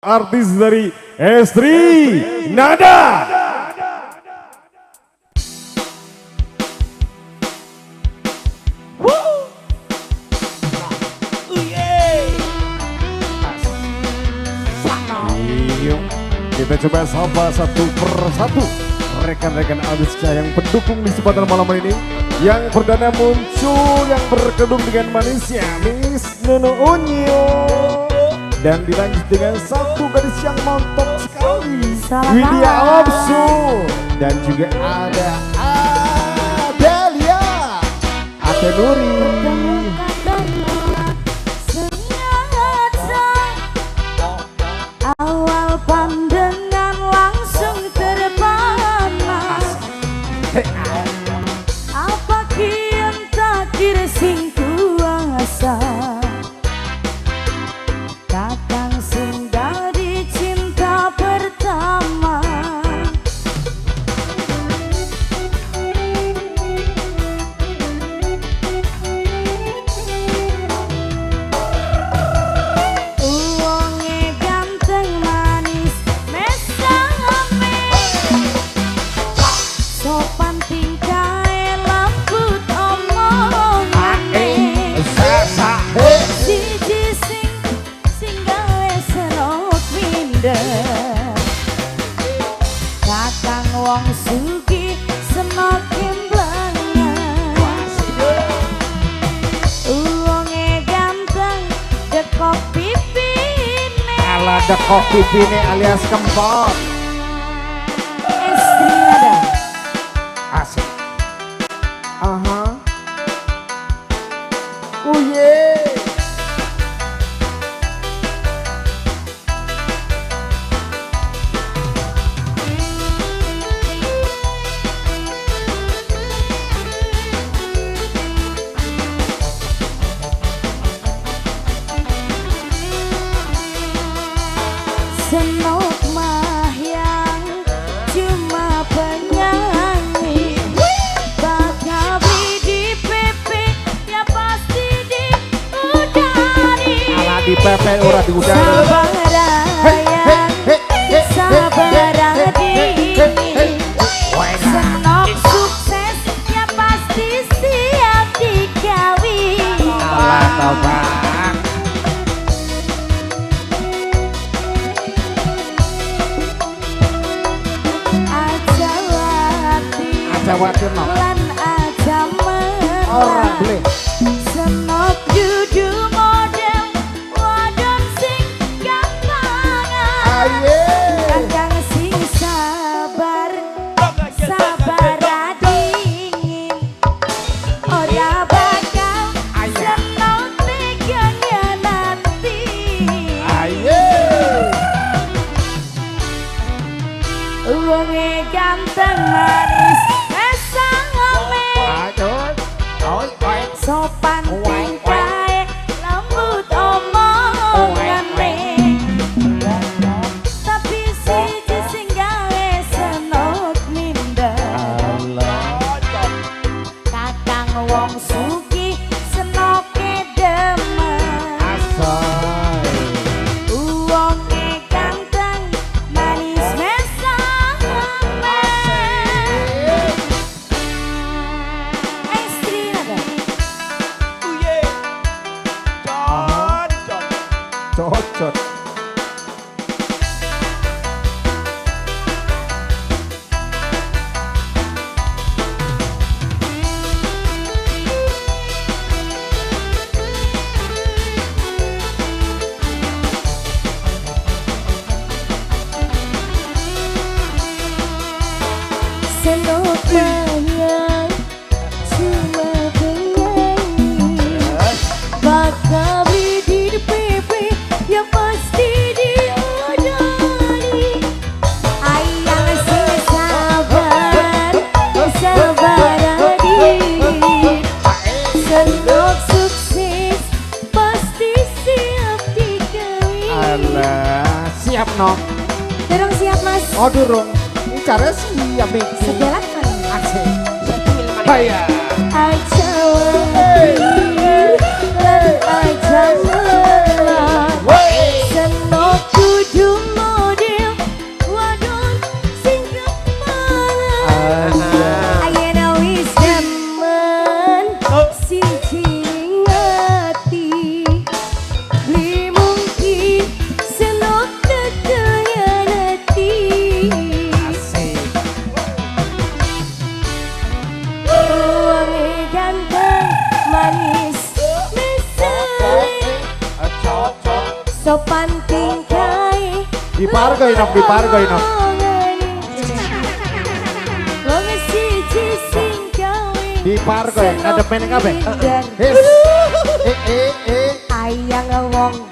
Artis dari Estri Nada. Yuk, kita coba sapa satu persatu rekan-rekan Abiska yang pendukung di kesempatan malam ini. Yang perdana muncul yang berkedung dengan manisnya Miss Nunu Unyu. Dan dilanjut dengan satu gadis yang mantap sekali, Widya Opsu. Dan juga ada Adelia Atenuri. Awal pandangan langsung terpana. Apa kian tak kira sing kuasa. Kakang sing dari cinta pertama. Uangnya ganteng manis mesame. Sopan tingkah lembut omongane. Siji sing gawe senok minder. Kakang wong sugih senok kimblangan. Uangnya ganteng dekok pipine. Ala dekok pipine alias kempot. Estri Nada. Asik. Aha. Uye. Senok mah yang cuma penyanyi. Bakal di PP ya pasti diudari. Ala di pepe ora diudari. Sabar sabar dingin. Senok sukses ya pasti siap dikawin. Ala toba. Ajawati no. Lan aja Ora boleh. Senok juju model wadon sing gampangan. Aye. Kakang sing sabar dingin. Ora bakal senok teganya nanti. Aye. Uangnya ganteng manis mesame. Aduh. Oi, oi. Sopan tingkah lembut omongane. Tapi siji sing gawe senok minder. Kakang wong sugih senoke demen. Asai. Uangnya ganteng manis mesame. Estri Nada. Cocot. Senok bayang cuma penyanyi. Bakal di PP ya pasti diudari. Ayang sing sabar dingin. Senok sukses pasti siap dikawin. Alah, siap no. Durung siap mas. Oh durung. Ini cara siap nih. Sejalan kan? Asik. Bayar. Aja lan aja senok kudu singkai Di pargo inap, di pargo inap. Wong siji singkai Di pargo ya, ada peneng apa? Ayang wong